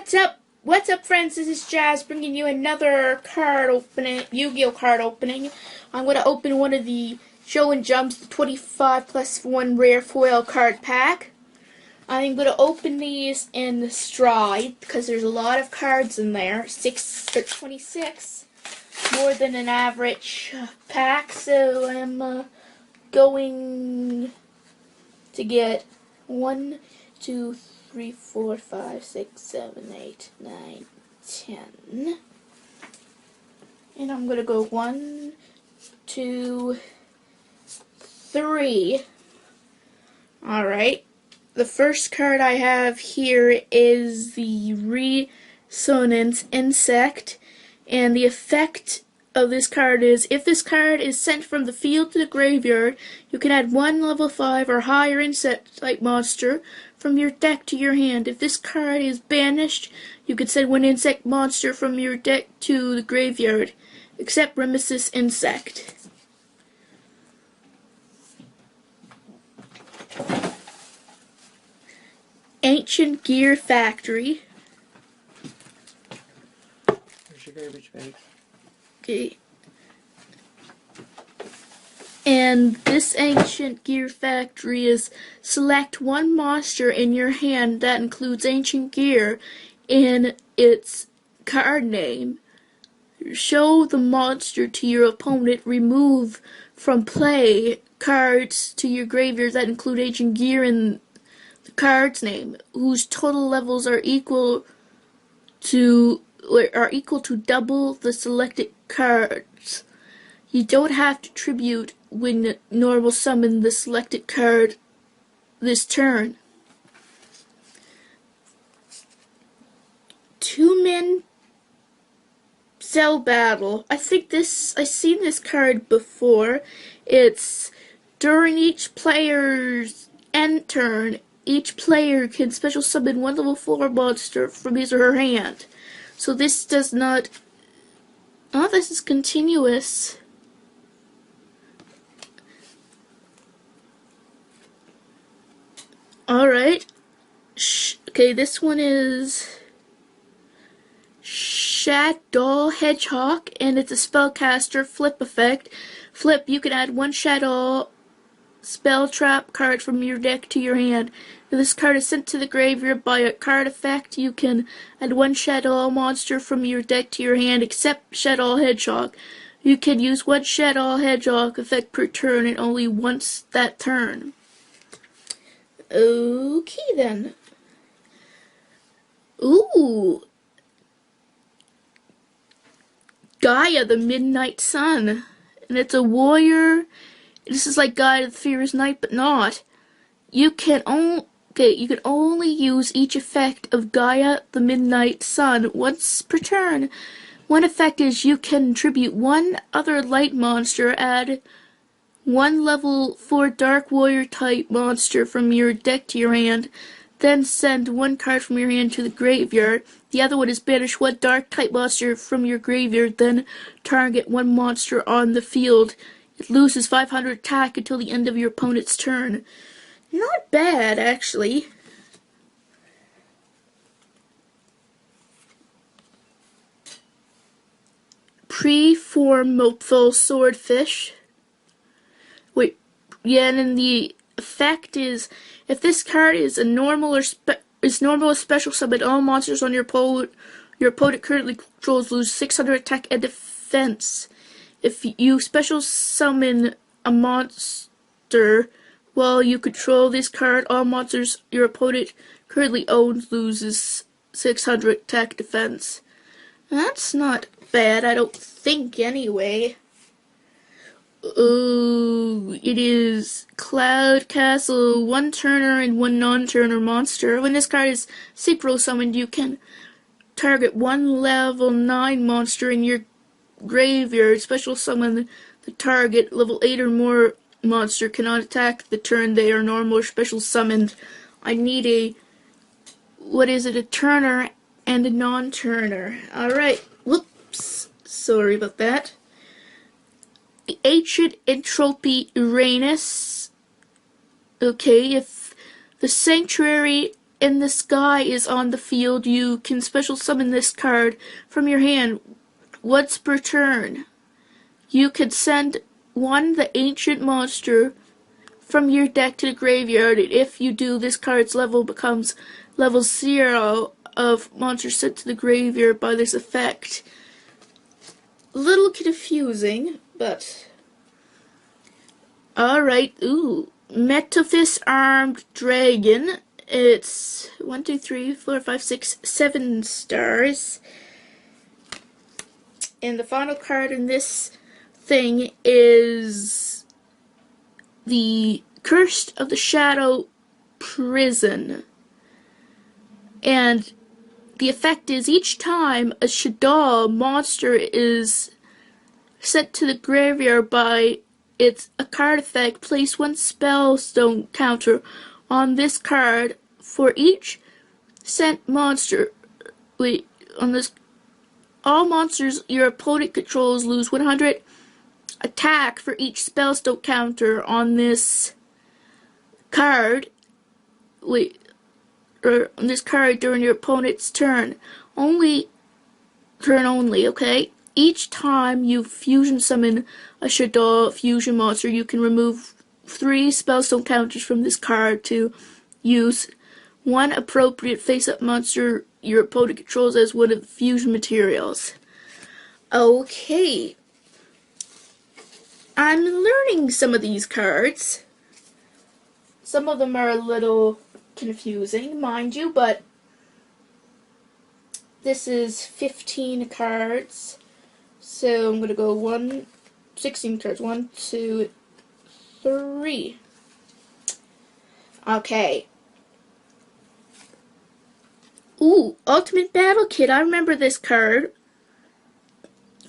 What's up? What's up, friends? This is Jazz bringing you another card opening, Yu-Gi-Oh card opening. I'm going to open one of the Show and Jumps, the 25+1 rare foil card pack. I'm going to open these in stride because there's a lot of cards in there. 26, more than an average pack. So I'm going to get 1, 2, 3, 4, 5, 6, 7, 8, 9, 10. And I'm going to go 1, 2, 3. Alright. The first card I have here is the Resonance Insect. And the effect of this card is, if this card is sent from the field to the graveyard, you can add one level 5 or higher insect-type monster from your deck to your hand. If this card is banished, you can send one insect monster from your deck to the graveyard, except Nemesis Insect. Ancient Gear Factory. Where's your garbage bags? Okay. And this Ancient Gear Factory is select one monster in your hand that includes Ancient Gear in its card name. Show the monster to your opponent. Remove from play cards to your graveyard that include Ancient Gear in the card's name, whose total levels are equal to double the selected cards. You don't have to tribute when normal summon the selected card this turn. 2-man cell battle. I've seen this card before. It's during each player's end turn, each player can special summon one level 4 monster from his or her hand. So this does not... Oh, this is continuous. Alright. Okay, this one is Shadow Hedgehog, and it's a spellcaster flip effect. Flip, you can add one Shadow spell trap card from your deck to your hand. If this card is sent to the graveyard by a card effect, you can add one Shadow monster from your deck to your hand, except Shadow Hedgehog. You can use one Shadow Hedgehog effect per turn and only once that turn. Okay then. Ooh. Gaia, the Midnight Sun. And it's a warrior. This is like Gaia the Fierce Knight, but not. You can only use each effect of Gaia the Midnight Sun once per turn. One effect is you can tribute one other light monster, add one level 4 Dark Warrior type monster from your deck to your hand, then send one card from your hand to the graveyard. The other one is banish one dark type monster from your graveyard, then target one monster on the field. It loses 500 attack until the end of your opponent's turn. Not bad, actually. Pre-formopful Swordfish. Wait, yeah, and then the effect is, if this card is a normal or special summon, all monsters on your opponent currently controls lose 600 attack and defense. If you special summon a monster while you control this card, all monsters your opponent currently owns loses 600 attack defense. That's not bad, I don't think, anyway. Oh, it is Cloud Castle, one turner and one non-turner monster. When this card is synchro summoned, you can target one level 9 monster in your graveyard. Special summon the target level 8 or more monster cannot attack the turn they are normal or special summoned. I need a turner and a non-turner. Alright, whoops, sorry about that. The Ancient Entropy Uranus. Okay, if the Sanctuary in the sky is on the field, you can special summon this card from your hand once per turn. You could send the ancient monster from your deck to the graveyard, and if you do, this card's level becomes level 0 of monsters sent to the graveyard by this effect. A little confusing, but... Alright, Metaphys Armed Dragon. It's 1, 2, 3, 4, 5, 6, 7 stars. And the final card in this thing is the Curse of the Shadow Prison. And the effect is each time a Shadow monster is sent to the graveyard by a card effect, place 1 spellstone counter on this card for each sent monster. All monsters your opponent controls lose 100 attack for each spellstone counter on this card. On this card during your opponent's turn. Turn only, okay? Each time you fusion summon a Shadow fusion monster, you can remove 3 spellstone counters from this card to use 1 appropriate face-up monster your opponent controls as one of the fusion materials. Okay. I'm learning some of these cards. Some of them are a little confusing, mind you, but this is 15 cards. So I'm going to go 16 cards. 1, 2, 3. Okay. Ultimate Battle Kit. I remember this card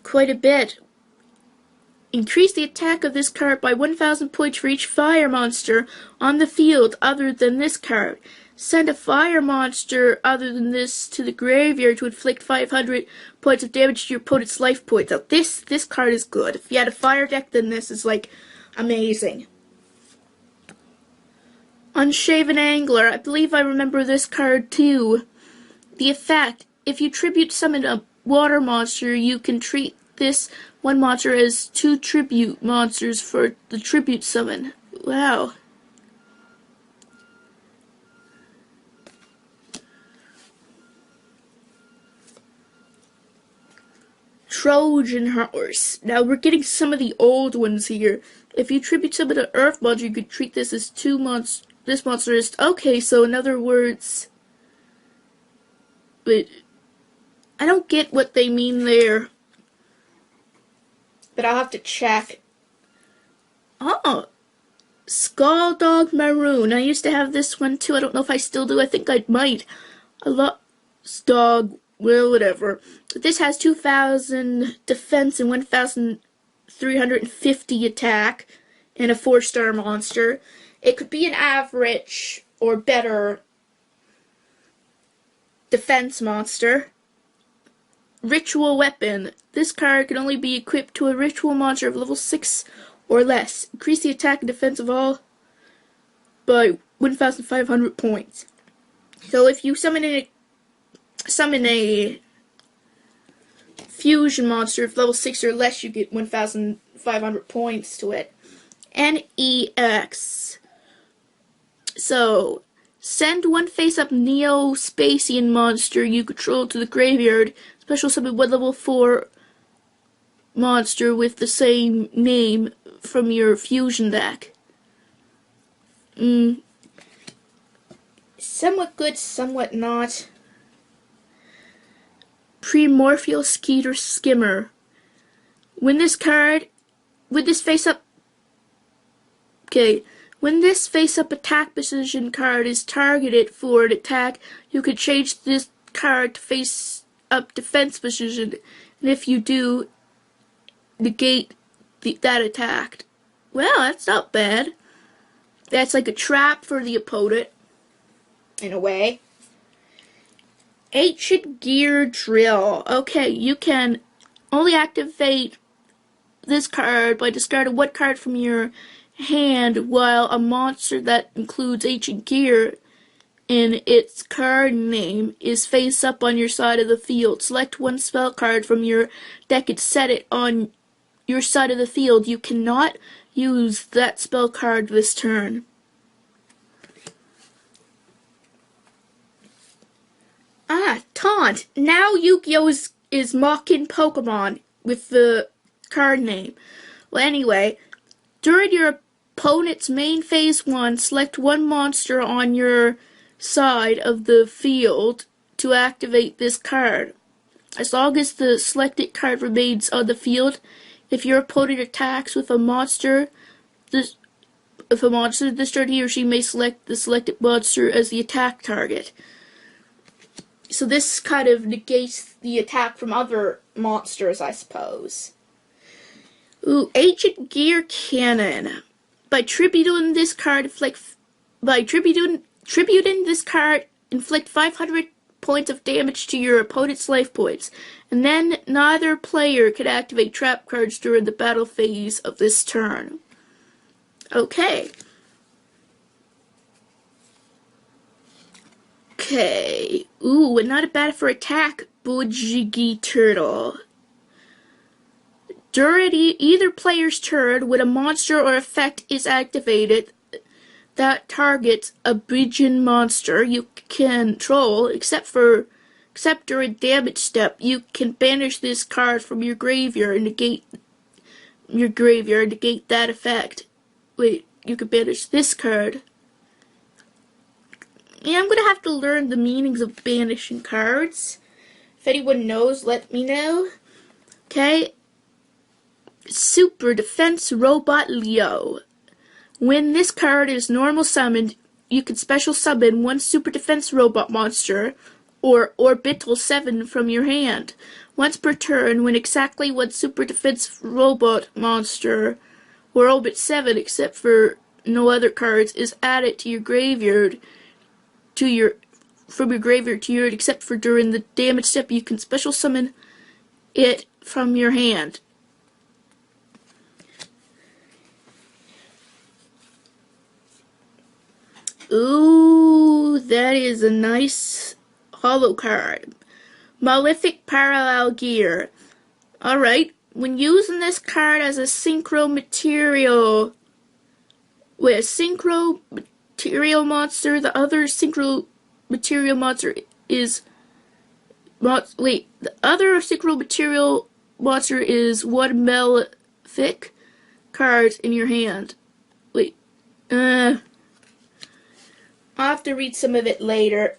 quite a bit. Increase the attack of this card by 1,000 points for each fire monster on the field other than this card. Send a fire monster other than this to the graveyard to inflict 500 points of damage to your opponent's life points. Now this card is good. If you had a fire deck, then this is like amazing. Unshaven Angler. I believe I remember this card too. The effect: if you tribute summon a water monster, you can treat this one monster as 2 tribute monsters for the tribute summon. Wow. Trojan Horse. Now we're getting some of the old ones here. If you tribute summon an earth monster, you could treat this as 2 monsters. This monster is... Okay, so in other words... But I don't get what they mean there. But I'll have to check. Oh, Skull Dog Maroon. I used to have this one too. I don't know if I still do. I think I might. I love Dog. Well, whatever. This has 2,000 defense and 1,350 attack, and a 4-star monster. It could be an average or better defense monster. Ritual Weapon. This card can only be equipped to a ritual monster of level 6 or less. Increase the attack and defense of all by 1,500 points. So if you summon a fusion monster of level 6 or less, you get 1,500 points to it. NEX. So, send 1 face-up Neo-Spacian monster you control to the graveyard. Special summon 1 level 4 monster with the same name from your fusion deck. Somewhat good, somewhat not. Primordial Skeeter Skimmer. When this face-up attack position card is targeted for an attack, you could change this card to face-up defense position, and if you do, negate that attack. Well, that's not bad. That's like a trap for the opponent, in a way. Ancient Gear Drill. Okay, you can only activate this card by discarding 1 card from your hand, while a monster that includes Ancient Gear and its card name is face up on your side of the field. Select one spell card from your deck and set it on your side of the field. You cannot use that spell card this turn. Taunt! Now Yugioh is mocking Pokemon with the card name. Well, anyway, during your opponent's main phase 1, select one monster on your side of the field to activate this card. As long as the selected card remains on the field, if your opponent attacks with a monster, this turn he or she may select the selected monster as the attack target. So this kind of negates the attack from other monsters, I suppose. Ooh, Ancient Gear Cannon. By tributing this card, inflict 500 points of damage to your opponent's life points, and then neither player can activate trap cards during the battle phase of this turn. Okay. Ooh, and not bad for attack, Budgigi Turtle. During either player's turn, when a monster or effect is activated that targets a Bridging monster you control, except during damage step, you can banish this card from your graveyard and negate that effect. Wait, you can banish this card. Yeah, I'm gonna have to learn the meanings of banishing cards. If anyone knows, let me know. Okay. Super Defense Robot Leo. When this card is normal summoned, you can special summon one Super Defense Robot monster or Orbital 7 from your hand. Once per turn, when exactly one Super Defense Robot monster or Orbit 7, except for no other cards, is added to your graveyard from your graveyard to your, except for during the damage step, you can special summon it from your hand. Ooh, that is a nice holo card. Malefic Parallel Gear. Alright, when using this card as a synchro material monster, the other synchro material monster is one Malefic card in your hand. I'll have to read some of it later.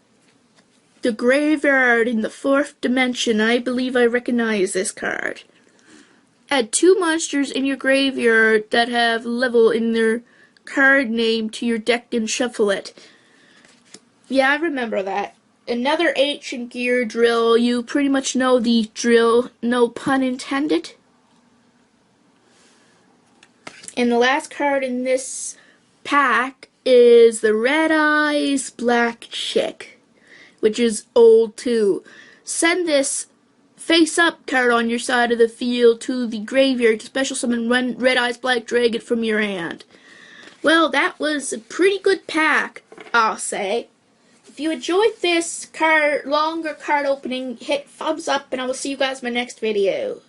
The Graveyard in the 4th Dimension. I believe I recognize this card. Add 2 monsters in your graveyard that have level in their card name to your deck and shuffle it. Yeah, I remember that. Another Ancient Gear drill. You pretty much know the drill, no pun intended. And the last card in this pack is the Red Eyes Black Chick, which is old too. Send this face up card on your side of the field to the graveyard to special summon one Red Eyes Black Dragon from your hand. Well, that was a pretty good pack, I'll say. If you enjoyed this longer card opening, hit thumbs up and I will see you guys in my next video.